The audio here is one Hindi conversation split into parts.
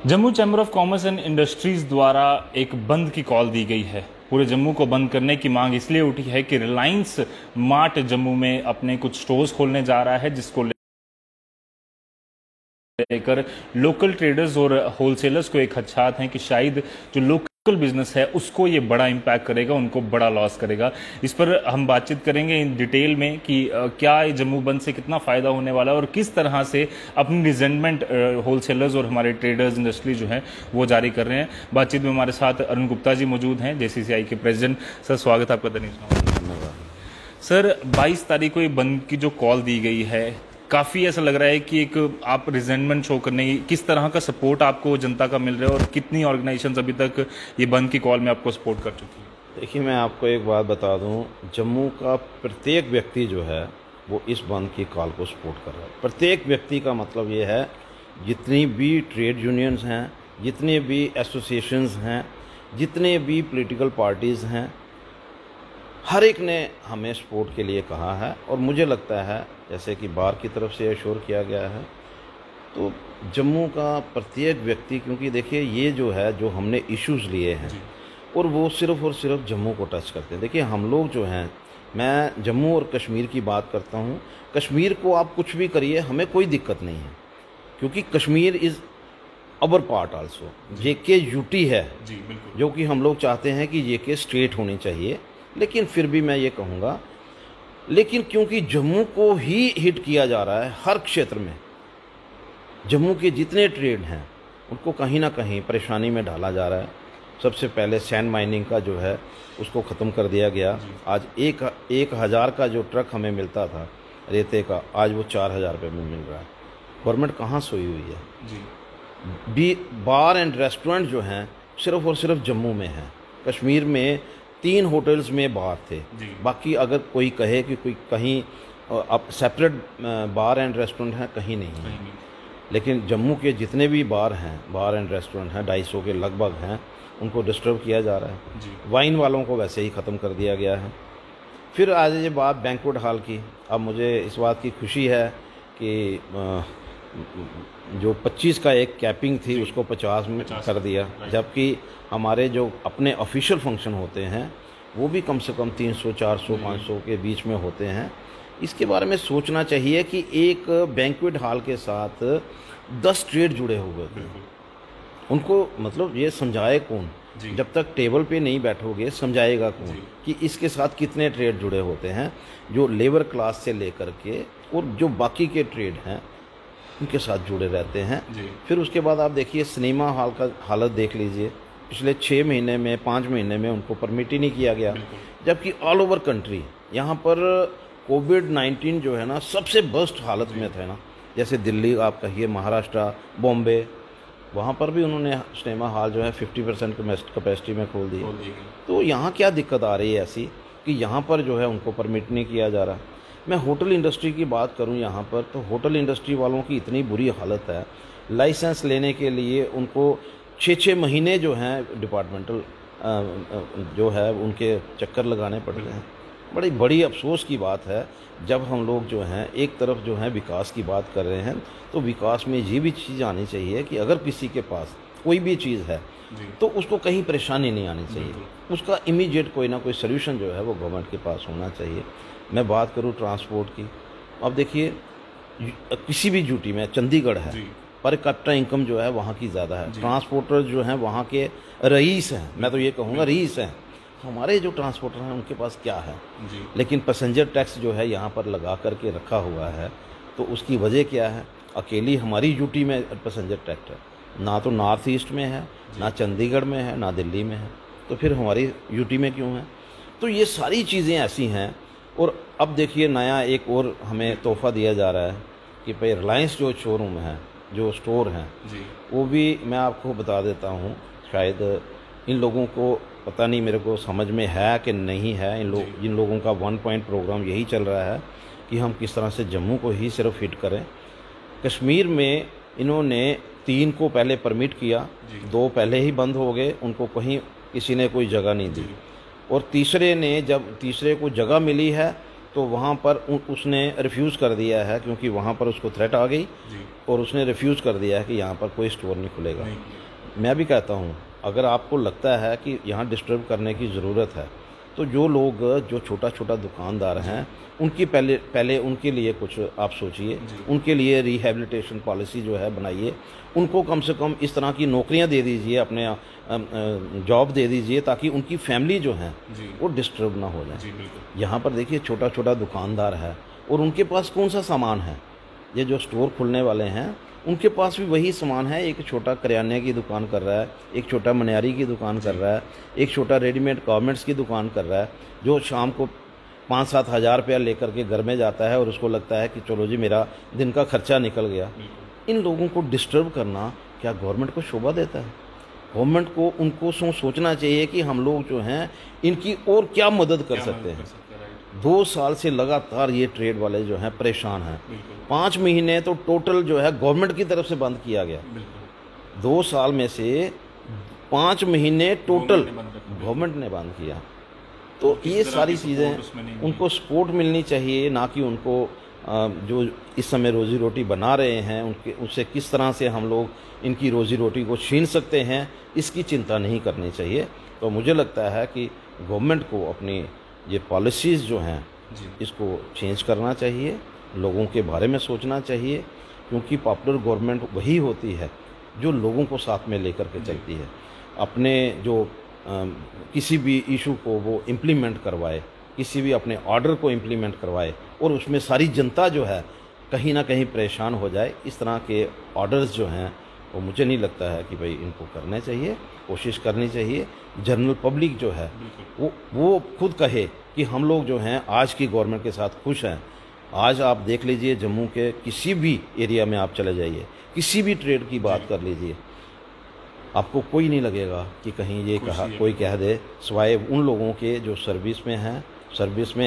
Jammu chamber of commerce and industries द्वारा एक बंद की कॉल दी गई है। पूरे जम्मू को बंद करने की मांग इसलिए उठी है कि रिलायंस मार्ट जम्मू में अपने कुछ स्टोर्स खोलने जा रहा है, जिसको लेकर लोकल ट्रेडर्स और होलसेलर्स को एक खदशात हैं कि शायद जो लोकल बिजनेस है उसको ये बड़ा इम्पैक्ट करेगा, उनको बड़ा लॉस करेगा। इस पर हम बातचीत करेंगे इन डिटेल में कि क्या ये जम्मू बंद से कितना फ़ायदा होने वाला है और किस तरह से अपनी रिजेंटमेंट होलसेलर्स और हमारे ट्रेडर्स इंडस्ट्री जो है वो जारी कर रहे हैं। बातचीत में हमारे साथ अरुण गुप्ता जी मौजूद हैं, जेसीसीआई के प्रेसिडेंट। सर, स्वागत है आपका। धन्यवाद सर। 22 तारीख को ये बंद की जो कॉल दी गई है, काफ़ी ऐसा लग रहा है कि एक आप रिजेंटमेंट शो करने की, किस तरह का सपोर्ट आपको जनता का मिल रहा है और कितनी ऑर्गेनाइजेशंस अभी तक ये बंद की कॉल में आपको सपोर्ट कर चुकी है? देखिए, मैं आपको एक बात बता दूं, जम्मू का प्रत्येक व्यक्ति जो है वो इस बंद की कॉल को सपोर्ट कर रहा है। प्रत्येक व्यक्ति का मतलब ये है, जितनी भी ट्रेड यूनियंस हैं, जितने भी एसोसिएशंस हैं, जितने भी पॉलिटिकल पार्टीज़ हैं, हर एक ने हमें सपोर्ट के लिए कहा है। और मुझे लगता है जैसे कि बार की तरफ से एश्योर किया गया है, तो जम्मू का प्रत्येक व्यक्ति, क्योंकि देखिए ये जो है, जो हमने इश्यूज़ लिए हैं और वो सिर्फ़ और सिर्फ जम्मू को टच करते हैं। देखिए हम लोग जो हैं, मैं जम्मू और कश्मीर की बात करता हूँ। कश्मीर को आप कुछ भी करिए, हमें कोई दिक्कत नहीं है, क्योंकि Kashmir is our part also. JK UT है जो कि हम लोग चाहते हैं कि जेके स्टेट होनी चाहिए, लेकिन फिर भी मैं ये कहूँगा, लेकिन क्योंकि जम्मू को ही हिट किया जा रहा है हर क्षेत्र में, जम्मू के जितने ट्रेड हैं उनको कहीं ना कहीं परेशानी में डाला जा रहा है। सबसे पहले सैंड माइनिंग का जो है उसको ख़त्म कर दिया गया। आज एक हज़ार का जो ट्रक हमें मिलता था रेते का, आज वो 4,000 रुपये में मिल रहा है। गवर्नमेंट कहाँ सोई हुई है? बार एंड रेस्टोरेंट जो हैं सिर्फ और सिर्फ जम्मू में हैं। कश्मीर में 3 होटल्स में बार थे, बाकी अगर कोई कहे कि कोई कहीं अब सेपरेट बार एंड रेस्टोरेंट हैं, कहीं नहीं है। लेकिन जम्मू के जितने भी बार हैं, बार एंड रेस्टोरेंट हैं, 250 के लगभग हैं, उनको डिस्टर्ब किया जा रहा है। वाइन वालों को वैसे ही ख़त्म कर दिया गया है। फिर आज ये बात बैंक्वेट हॉल की, अब मुझे इस बात की खुशी है कि जो 25 का एक कैपिंग थी उसको 50 में कर दिया, जबकि हमारे जो अपने ऑफिशियल फंक्शन होते हैं वो भी कम से कम 300, 400, 500 के बीच में होते हैं। इसके बारे में सोचना चाहिए कि एक बैंक्वेट हॉल के साथ 10 ट्रेड जुड़े हुए थे, उनको मतलब ये समझाए कौन? जब तक टेबल पे नहीं बैठोगे समझाएगा कौन कि इसके साथ कितने ट्रेड जुड़े होते हैं, जो लेबर क्लास से लेकर के और जो बाकी के ट्रेड हैं उनके साथ जुड़े रहते हैं। फिर उसके बाद आप देखिए सिनेमा हॉल का हालत देख लीजिए, पिछले 6 महीने में, 5 महीने में उनको परमिट ही नहीं किया गया, जबकि ऑल ओवर कंट्री यहाँ पर कोविड-19 जो है ना सबसे वर्स्ट हालत में थे ना। जैसे दिल्ली आप कहिए, महाराष्ट्र, बॉम्बे, वहाँ पर भी उन्होंने सिनेमा हॉल जो है 50% कैपेसिटी में खोल दिए। तो यहाँ क्या दिक्कत आ रही है ऐसी कि यहाँ पर जो है उनको परमिट नहीं किया जा रहा। मैं होटल इंडस्ट्री की बात करूं यहाँ पर, तो होटल इंडस्ट्री वालों की इतनी बुरी हालत है, लाइसेंस लेने के लिए उनको 6-6 महीने जो हैं डिपार्टमेंटल जो है उनके चक्कर लगाने पड़ रहे हैं। बड़ी अफसोस की बात है, जब हम लोग जो हैं एक तरफ जो है विकास की बात कर रहे हैं, तो विकास में ये भी चीज़ आनी चाहिए कि अगर किसी के पास कोई भी चीज़ है तो उसको कहीं परेशानी नहीं आनी चाहिए, उसका इमीडिएट कोई ना कोई सोल्यूशन जो है वो गवर्नमेंट के पास होना चाहिए। मैं बात करूं ट्रांसपोर्ट की, अब देखिए किसी भी यूटी में, चंडीगढ़ है, पर कैपिटा इनकम जो है वहाँ की ज़्यादा है। ट्रांसपोर्टर जो हैं वहाँ के रईस हैं, मैं तो ये कहूँगा रईस हैं। हमारे जो ट्रांसपोर्टर हैं उनके पास क्या है? लेकिन पैसेंजर टैक्स जो है यहाँ पर लगा करके रखा हुआ है, तो उसकी वजह क्या है? अकेली हमारी यूटी में पैसेंजर टैक्स है, ना तो नॉर्थ ईस्ट में है, ना चंडीगढ़ में है, ना दिल्ली में है, तो फिर हमारी यूटी में क्यों है? तो ये सारी चीज़ें ऐसी हैं। और अब देखिए नया एक और हमें तोहफ़ा दिया जा रहा है कि भाई रिलायंस जो शोरूम है, जो स्टोर हैं, वो भी मैं आपको बता देता हूँ, शायद इन लोगों को पता नहीं, मेरे को समझ में है कि नहीं है। इन लोगों का 1 पॉइंट प्रोग्राम यही चल रहा है कि हम किस तरह से जम्मू को ही सिर्फ हिट करें। कश्मीर में इन्होंने 3 को पहले परमिट किया, 2 पहले ही बंद हो गए, उनको कहीं किसी ने कोई जगह नहीं दी, और तीसरे को जगह मिली है तो वहाँ पर उसने रिफ्यूज़ कर दिया है, क्योंकि वहाँ पर उसको थ्रेट आ गई और उसने रिफ्यूज़ कर दिया है कि यहाँ पर कोई स्टोर नहीं खुलेगा। मैं भी कहता हूँ, अगर आपको लगता है कि यहाँ डिस्टर्ब करने की ज़रूरत है, तो जो लोग जो छोटा छोटा दुकानदार हैं उनकी पहले उनके लिए कुछ आप सोचिए, उनके लिए रिहेबिलिटेशन पॉलिसी जो है बनाइए, उनको कम से कम इस तरह की नौकरियां दे दीजिए, अपने जॉब दे दीजिए, ताकि उनकी फैमिली जो है वो डिस्टर्ब ना हो जाए। यहाँ पर देखिए छोटा छोटा दुकानदार है और उनके पास कौन सा सामान है, ये जो स्टोर खुलने वाले हैं उनके पास भी वही सामान है। एक छोटा करियाने की दुकान कर रहा है, एक छोटा मनियारी की दुकान कर रहा है, एक छोटा रेडीमेड गारमेंट्स की दुकान कर रहा है, जो शाम को 5-7 हज़ार रुपया लेकर के घर में जाता है और उसको लगता है कि चलो जी मेरा दिन का खर्चा निकल गया। इन लोगों को डिस्टर्ब करना क्या गवर्नमेंट को शोभा देता है? गवर्नमेंट को उनको सोचना चाहिए कि हम लोग जो हैं इनकी और क्या मदद कर सकते हैं। 2 साल से लगातार ये ट्रेड वाले जो हैं परेशान हैं। 5 महीने तो टोटल जो है गवर्नमेंट की तरफ से बंद किया गया। 2 साल में से 5 महीने टोटल गवर्नमेंट ने बंद किया। तो ये सारी चीज़ें उनको सपोर्ट मिलनी चाहिए, ना कि उनको जो इस समय रोज़ी रोटी बना रहे हैं उनके उससे किस तरह से हम लोग इनकी रोज़ी रोटी को छीन सकते हैं, इसकी चिंता नहीं करनी चाहिए। तो मुझे लगता है कि गवर्नमेंट को अपनी ये पॉलिसीज़ जो हैं इसको चेंज करना चाहिए, लोगों के बारे में सोचना चाहिए, क्योंकि पॉपुलर गवर्नमेंट वही होती है जो लोगों को साथ में लेकर के चलती है। अपने जो किसी भी इशू को वो इम्प्लीमेंट करवाए, किसी भी अपने ऑर्डर को इम्प्लीमेंट करवाए और उसमें सारी जनता जो है कहीं ना कहीं परेशान हो जाए, इस तरह के ऑर्डर्स जो हैं वो मुझे नहीं लगता है कि भाई इनको करने चाहिए, कोशिश करनी चाहिए। जनरल पब्लिक जो है वो खुद कहे कि हम लोग जो हैं आज की गवर्नमेंट के साथ खुश हैं। आज आप देख लीजिए, जम्मू के किसी भी एरिया में आप चले जाइए, किसी भी ट्रेड की बात कर लीजिए, आपको कोई नहीं लगेगा कि कहीं ये कहा कोई कह दे, सिवाय उन लोगों के जो सर्विस में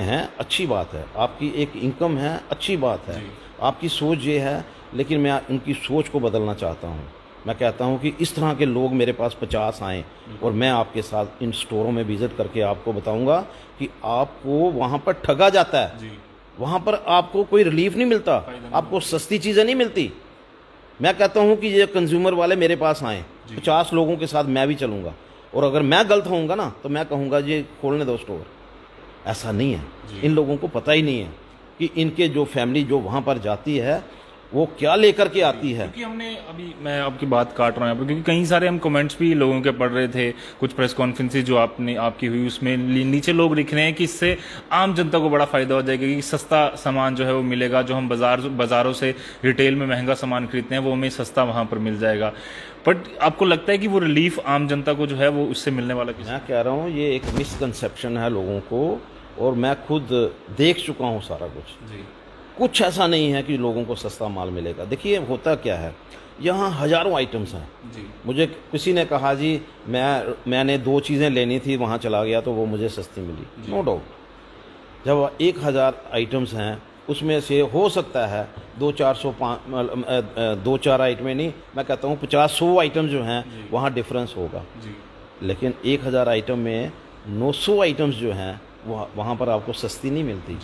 हैं अच्छी बात है, आपकी एक इनकम है अच्छी बात है, आपकी सोच ये है, लेकिन मैं उनकी सोच को बदलना चाहता हूँ। मैं कहता हूँ कि इस तरह के लोग मेरे पास 50 आएँ और मैं आपके साथ इन स्टोरों में विज़िट करके आपको बताऊँगा कि आपको वहाँ पर ठगा जाता है, वहाँ पर आपको कोई रिलीफ नहीं मिलता, आपको सस्ती चीज़ें नहीं मिलती। मैं कहता हूँ कि ये कंज्यूमर वाले मेरे पास आएँ, 50 लोगों के साथ मैं भी चलूँगा, और अगर मैं गलत होऊंगा ना तो मैं कहूँगा ये खोलने दो स्टोर। ऐसा नहीं है, इन लोगों को पता ही नहीं है कि इनके जो फैमिली जो वहाँ पर जाती है वो क्या लेकर के आती है। क्योंकि हमने अभी, मैं आपकी बात काट रहा हूँ क्योंकि कई सारे हम कमेंट्स भी लोगों के पढ़ रहे थे, कुछ प्रेस कॉन्फ्रेंसेज जो आपकी हुई उसमें नीचे लोग लिख रहे हैं कि इससे आम जनता को बड़ा फायदा हो जाएगा, कि सस्ता सामान जो है वो मिलेगा, जो हम बाजारों से रिटेल में महंगा सामान खरीदते हैं वो हमें सस्ता वहाँ पर मिल जाएगा। बट आपको लगता है कि वो रिलीफ आम जनता को जो है वो उससे मिलने वाला? मैं कह रहा हूँ ये एक मिसकंसेप्शन है लोगों को, और मैं खुद देख चुका हूँ सारा कुछ ऐसा नहीं है कि लोगों को सस्ता माल मिलेगा। देखिए होता क्या है, यहाँ हज़ारों आइटम्स हैं। मुझे किसी ने कहा जी मैंने 2 चीज़ें लेनी थी, वहाँ चला गया तो वो मुझे सस्ती मिली। नो डाउट, जब 1000 आइटम्स हैं उसमें से हो सकता है 2-4 आइटमें नहीं, मैं कहता हूँ 50-100 आइटम जो हैं वहाँ डिफरेंस होगा। लेकिन 1000 आइटम में 900 आइटम्स जो हैं वहाँ पर आपको सस्ती नहीं मिलती,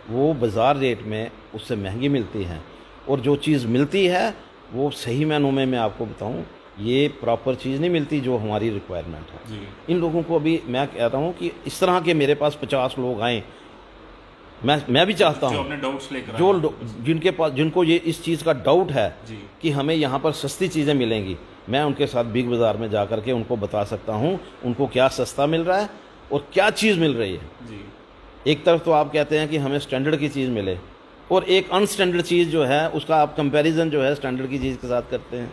वो बाज़ार रेट में उससे महंगी मिलती हैं। और जो चीज़ मिलती है वो सही मायनों में मैं आपको बताऊं, ये प्रॉपर चीज़ नहीं मिलती जो हमारी रिक्वायरमेंट है। इन लोगों को अभी मैं कहता हूं कि इस तरह के मेरे पास 50 लोग आएँ, मैं भी चाहता हूं जिनको ये इस चीज़ का डाउट है कि हमें यहाँ पर सस्ती चीज़ें मिलेंगी, मैं उनके साथ बिग बाज़ार में जा कर के उनको बता सकता हूँ उनको क्या सस्ता मिल रहा है और क्या चीज़ मिल रही है। एक तरफ तो आप कहते हैं कि हमें स्टैंडर्ड की चीज़ मिले, और एक अनस्टैंडर्ड चीज़ जो है उसका आप कंपैरिजन जो है स्टैंडर्ड की चीज़ के साथ करते हैं।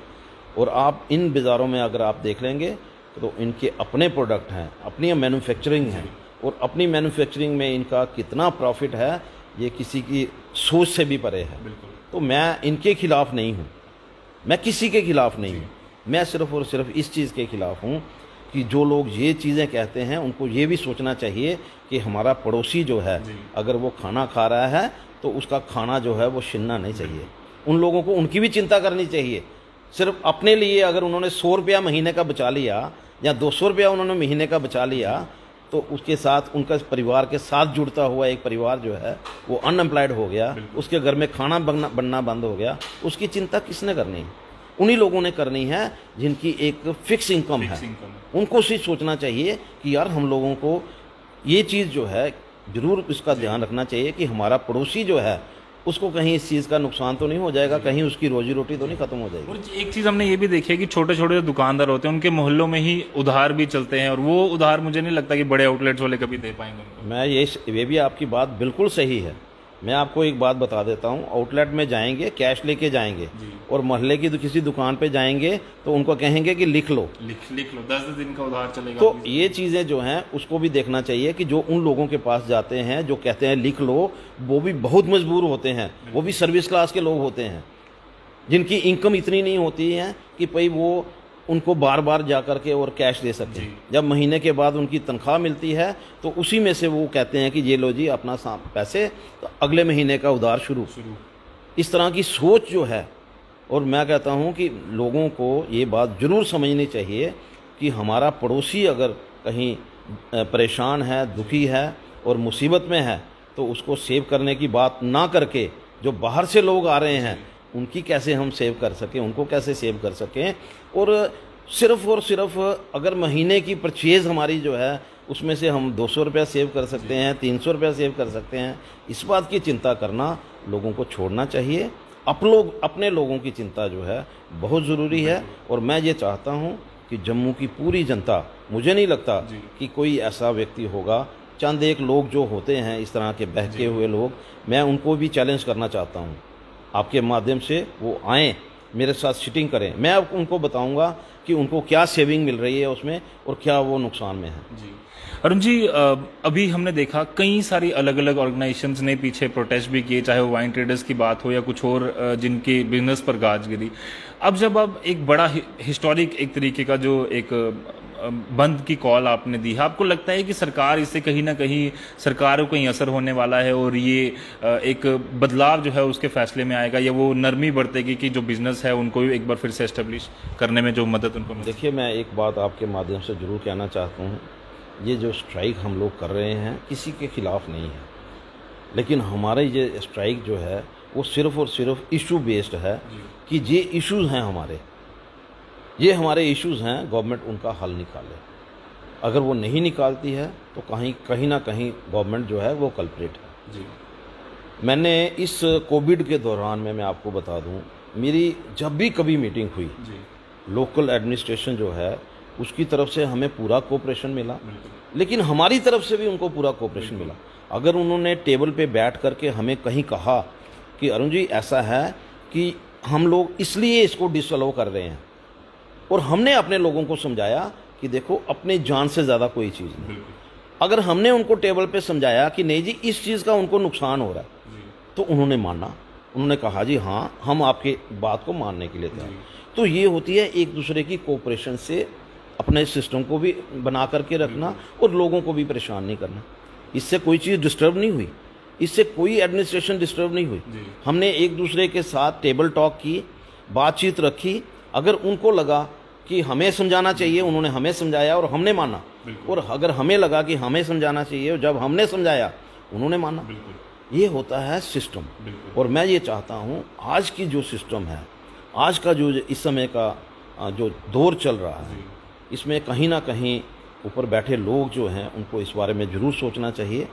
और आप इन बाज़ारों में अगर आप देख लेंगे तो इनके अपने प्रोडक्ट हैं, अपनी मैन्युफैक्चरिंग है, और अपनी मैन्युफैक्चरिंग में इनका कितना प्रॉफिट है ये किसी की सोच से भी परे है। तो मैं इनके खिलाफ नहीं हूँ, मैं किसी के खिलाफ नहीं हूँ, मैं सिर्फ और सिर्फ इस चीज़ के खिलाफ हूँ कि जो लोग ये चीज़ें कहते हैं उनको ये भी सोचना चाहिए कि हमारा पड़ोसी जो है अगर वो खाना खा रहा है तो उसका खाना जो है वो छिनना नहीं चाहिए। उन लोगों को उनकी भी चिंता करनी चाहिए। सिर्फ अपने लिए अगर उन्होंने 100 रुपया महीने का बचा लिया या 200 रुपया उन्होंने महीने का बचा लिया तो उसके साथ उनका परिवार के साथ जुड़ता हुआ एक परिवार जो है वो अनएम्प्लॉयड हो गया, उसके घर में खाना बनना बंद हो गया, उसकी चिंता किसने करनी है? उन्हीं लोगों ने करनी है जिनकी एक फिक्स इनकम है। उनको सिर्फ सोचना चाहिए कि यार हम लोगों को ये चीज़ जो है ज़रूर इसका ध्यान रखना चाहिए कि हमारा पड़ोसी जो है उसको कहीं इस चीज़ का नुकसान तो नहीं हो जाएगा, कहीं उसकी रोजी रोटी तो नहीं खत्म हो जाएगी। और एक चीज़ हमने ये भी देखी है कि छोटे छोटे जो दुकानदार होते हैं उनके मोहल्लों में ही उधार भी चलते हैं, और वो उधार मुझे नहीं लगता कि बड़े आउटलेट्स वाले कभी दे पाएंगे उनको। मैं ये भी आपकी बात बिल्कुल सही है। मैं आपको एक बात बता देता हूँ, आउटलेट में जाएंगे कैश लेके जाएंगे और मोहल्ले की किसी दुकान पे जाएंगे तो उनको कहेंगे कि लिख लो 10 दिन का उधार चलेगा। तो ये चीज़ें जो हैं उसको भी देखना चाहिए कि जो उन लोगों के पास जाते हैं जो कहते हैं लिख लो, वो भी बहुत मजबूर होते हैं, वो भी सर्विस क्लास के लोग होते हैं जिनकी इनकम इतनी नहीं होती है कि भाई वो उनको बार बार जा कर के और कैश दे सकें। जब महीने के बाद उनकी तनख्वाह मिलती है तो उसी में से वो कहते हैं कि ये लो जी अपना पैसे, तो अगले महीने का उधार शुरू। इस तरह की सोच जो है, और मैं कहता हूँ कि लोगों को ये बात ज़रूर समझनी चाहिए कि हमारा पड़ोसी अगर कहीं परेशान है, दुखी है और मुसीबत में है तो उसको सेव करने की बात ना करके जो बाहर से लोग आ रहे हैं उनकी कैसे हम सेव कर सकें, उनको कैसे सेव कर सकें। और सिर्फ अगर महीने की परचेज़ हमारी जो है उसमें से हम 200 रुपया सेव कर सकते हैं, 300 रुपया सेव कर सकते हैं, इस बात की चिंता करना लोगों को छोड़ना चाहिए। अपने लोगों की चिंता जो है बहुत ज़रूरी है। और मैं ये चाहता हूँ कि जम्मू की पूरी जनता, मुझे नहीं लगता कि कोई ऐसा व्यक्ति होगा, चंद एक लोग जो होते हैं इस तरह के बहके हुए लोग, मैं उनको भी चैलेंज करना चाहता हूँ आपके माध्यम से, वो आएँ मेरे साथ सिटिंग करें। मैं अब उनको बताऊंगा कि उनको क्या सेविंग मिल रही है उसमें और क्या वो नुकसान में है। जी अरुण जी, अभी हमने देखा कई सारी अलग अलग ऑर्गेनाइजेशंस ने पीछे प्रोटेस्ट भी किए, चाहे वो वाइन ट्रेडर्स की बात हो या कुछ और जिनके बिजनेस पर गाज गिरी। अब एक बड़ा हिस्टोरिक एक तरीके का जो एक बंद की कॉल आपने दी है, आपको लगता है कि सरकार इससे कहीं ना कहीं सरकार को कहीं असर होने वाला है और ये एक बदलाव जो है उसके फैसले में आएगा, या वो नरमी बरतेगी कि जो बिजनेस है उनको एक बार फिर से एस्टेब्लिश करने में जो मदद उनको मिले? देखिए, मैं एक बात आपके माध्यम से ज़रूर कहना चाहता हूँ, ये जो स्ट्राइक हम लोग कर रहे हैं किसी के खिलाफ नहीं है, लेकिन हमारा ये स्ट्राइक जो है वो सिर्फ और सिर्फ इशू बेस्ड है कि ये इश्यूज़ हैं ये हमारे इश्यूज़ हैं, गवर्नमेंट उनका हल निकाले। अगर वो नहीं निकालती है तो कहीं ना कहीं गवर्नमेंट जो है वो कल्प्रेट है। जी। मैंने इस कोविड के दौरान में मैं आपको बता दूं, मेरी जब भी कभी मीटिंग हुई, लोकल एडमिनिस्ट्रेशन जो है उसकी तरफ से हमें पूरा कोऑपरेशन मिला, लेकिन हमारी तरफ से भी उनको पूरा कोऑपरेशन मिला। अगर उन्होंने टेबल पे बैठ करके हमें कहीं कहा कि अरुण जी ऐसा है कि हम लोग इसलिए इसको डिसअलाउ कर रहे हैं, और हमने अपने लोगों को समझाया कि देखो अपनी जान से ज़्यादा कोई चीज़ नहीं। अगर हमने उनको टेबल पे समझाया कि नहीं जी इस चीज़ का उनको नुकसान हो रहा है, तो उन्होंने माना, उन्होंने कहा जी हाँ हम आपके बात को मानने के लिए तैयार। तो ये होती है एक दूसरे की कोऑपरेशन से अपने सिस्टम को भी बना करके रखना और लोगों को भी परेशान नहीं करना। इससे कोई चीज़ डिस्टर्ब नहीं हुई, इससे कोई एडमिनिस्ट्रेशन डिस्टर्ब नहीं हुई। हमने एक दूसरे के साथ टेबल टॉक की, बातचीत रखी। अगर उनको लगा कि हमें समझाना चाहिए, उन्होंने हमें समझाया और हमने माना, और अगर हमें लगा कि हमें समझाना चाहिए, जब हमने समझाया उन्होंने माना। ये होता है सिस्टम। और मैं ये चाहता हूँ आज की जो सिस्टम है, आज का जो इस समय का जो दौर चल रहा है, इसमें कहीं ना कहीं ऊपर बैठे लोग जो हैं उनको इस बारे में ज़रूर सोचना चाहिए।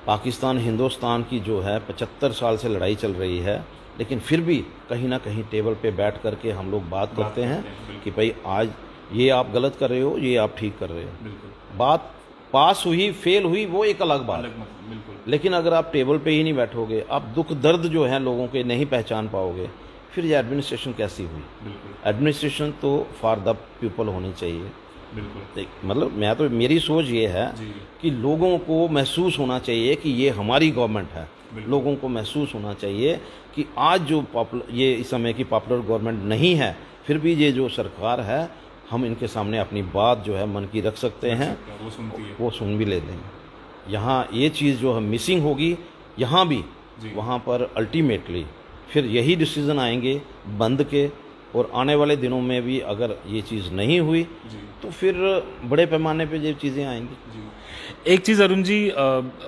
पाकिस्तान हिंदुस्तान की जो है 75 साल से लड़ाई चल रही है, लेकिन फिर भी कहीं ना कहीं टेबल पे बैठ करके हम लोग बात करते हैं कि भाई आज ये आप गलत कर रहे हो, ये आप ठीक कर रहे हो। बात पास हुई फेल हुई वो एक अलग बात, लेकिन अगर आप टेबल पे ही नहीं बैठोगे, आप दुख दर्द जो है लोगों के नहीं पहचान पाओगे, फिर ये एडमिनिस्ट्रेशन कैसी हुई? एडमिनिस्ट्रेशन तो फॉर द पीपल होनी चाहिए। मतलब मेरी सोच ये है कि लोगों को महसूस होना चाहिए कि ये हमारी गवर्नमेंट है। लोगों को महसूस होना चाहिए कि आज जो ये इस समय की पॉपुलर गवर्नमेंट नहीं है, फिर भी ये जो सरकार है, हम इनके सामने अपनी बात जो है मन की रख सकते हैं, वो सुन भी लेते हैं। यहाँ ये चीज़ जो है मिसिंग होगी यहाँ भी, वहाँ पर अल्टीमेटली फिर यही डिसीज़न आएंगे बंद के, और आने वाले दिनों में भी अगर ये चीज़ नहीं हुई तो फिर बड़े पैमाने पे ये चीज़ें आएंगी। एक चीज़ अरुण जी,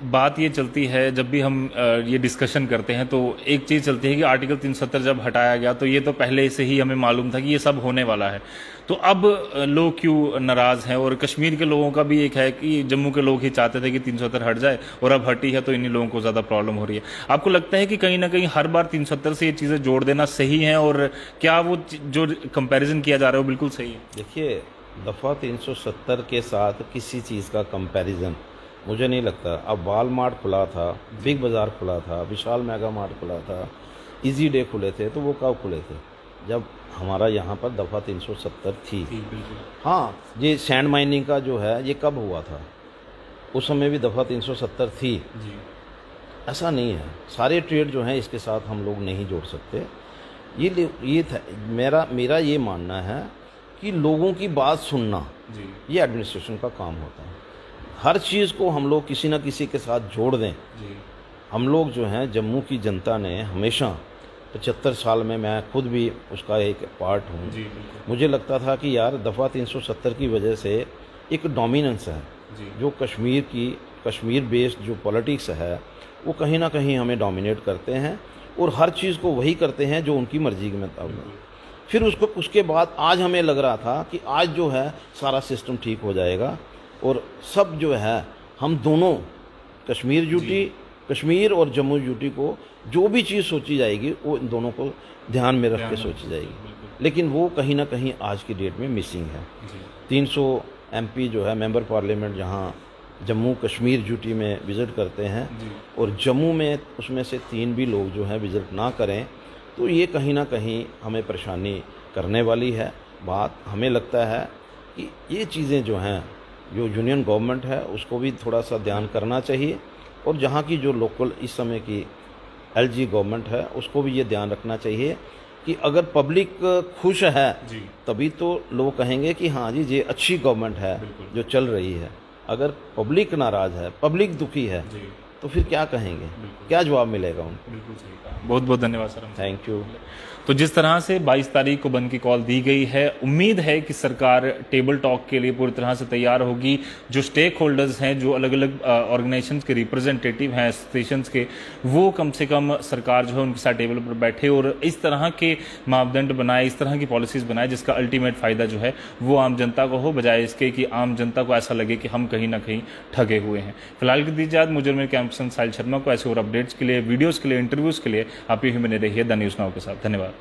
बात ये चलती है जब भी हम ये डिस्कशन करते हैं तो एक चीज़ चलती है कि आर्टिकल 370 जब हटाया गया तो ये तो पहले से ही हमें मालूम था कि ये सब होने वाला है। तो अब लोग क्यों नाराज़ हैं? और कश्मीर के लोगों का भी एक है कि जम्मू के लोग ही चाहते थे कि 370 हट जाए और अब हटी है तो इन्हीं लोगों को ज़्यादा प्रॉब्लम हो रही है। आपको लगता है कि कहीं ना कहीं हर बार 370 से ये चीज़ें जोड़ देना सही है, और क्या वो जो कंपैरिजन किया जा रहा है वो बिल्कुल सही है? देखिए, दफ़ा 370 के साथ किसी चीज़ का कंपैरिजन मुझे नहीं लगता। अब वालमार्ट खुला था, बिग बाज़ार खुला था, विशाल मेगा मार्ट खुला था, इजी डे खुले थे, तो वो कब खुले थे? जब हमारा यहाँ पर दफ़ा 370 थी। हाँ, ये सैंड माइनिंग का जो है ये कब हुआ था? उस समय भी दफ़ा 370 थी। ऐसा नहीं है, सारे ट्रेड जो हैं इसके साथ हम लोग नहीं जोड़ सकते। ये था, मेरा ये मानना है कि लोगों की बात सुनना ये एडमिनिस्ट्रेशन का काम होता है। हर चीज़ को हम लोग किसी न किसी के साथ जोड़ दें। हम लोग जो हैं, जम्मू की जनता ने हमेशा 75 साल में, मैं खुद भी उसका एक पार्ट हूँ, मुझे लगता था कि यार दफ़ा 370 की वजह से एक डोमिनेंस है जो कश्मीर बेस्ड जो पॉलिटिक्स है वो कहीं ना कहीं हमें डोमिनेट करते हैं और हर चीज़ को वही करते हैं जो उनकी मर्जी के मुताबिक। फिर उसके बाद आज हमें लग रहा था कि आज जो है सारा सिस्टम ठीक हो जाएगा और सब जो है हम दोनों कश्मीर और जम्मू यूटी को जो भी चीज़ सोची जाएगी वो इन दोनों को ध्यान में रख के सोची जाएगी। लेकिन वो कहीं ना कहीं आज की डेट में मिसिंग है। 300 MP जो है मेंबर पार्लियामेंट जहाँ जम्मू कश्मीर यूटी में विज़िट करते हैं और जम्मू में उसमें से 3 भी लोग जो हैं विज़िट ना करें, तो ये कहीं ना कहीं हमें परेशानी करने वाली है। बात हमें लगता है कि ये चीज़ें जो हैं, जो यूनियन गवर्नमेंट है उसको भी थोड़ा सा ध्यान करना चाहिए और जहाँ की जो लोकल इस समय की LG गवर्नमेंट है उसको भी ये ध्यान रखना चाहिए कि अगर पब्लिक खुश है तभी तो लोग कहेंगे कि हाँ जी ये अच्छी गवर्नमेंट है जो चल रही है। अगर पब्लिक नाराज़ है, पब्लिक दुखी है, तो फिर क्या कहेंगे, क्या जवाब मिलेगा उनको? बहुत बहुत धन्यवाद सर। Thank you. तो जिस तरह से 22 तारीख को बंद की कॉल दी गई है, उम्मीद है कि सरकार टेबल टॉक के लिए पूरी तरह से तैयार होगी। जो स्टेक होल्डर्स हैं, जो अलग अलग ऑर्गेनाइजेशंस के रिप्रेजेंटेटिव हैं एसोसिएशंस के, वो कम से कम सरकार जो है उनके साथ टेबल पर बैठे और इस तरह के मापदंड बनाए, इस तरह की पॉलिसीज़ बनाए जिसका अल्टीमेट फ़ायदा जो है वो आम जनता को हो, बजाय इसके कि आम जनता को ऐसा लगे कि हम कहीं ना कहीं ठगे हुए हैं। फिलहाल की दीजिए मुझे मेरे कैंपसन साहिल शर्मा को ऐसे और अपडेट्स के लिए, वीडियोज़ के लिए, इंटरव्यूज़ के लिए आप ही बने रहिए द न्यूज़ नाउ के साथ। धन्यवाद।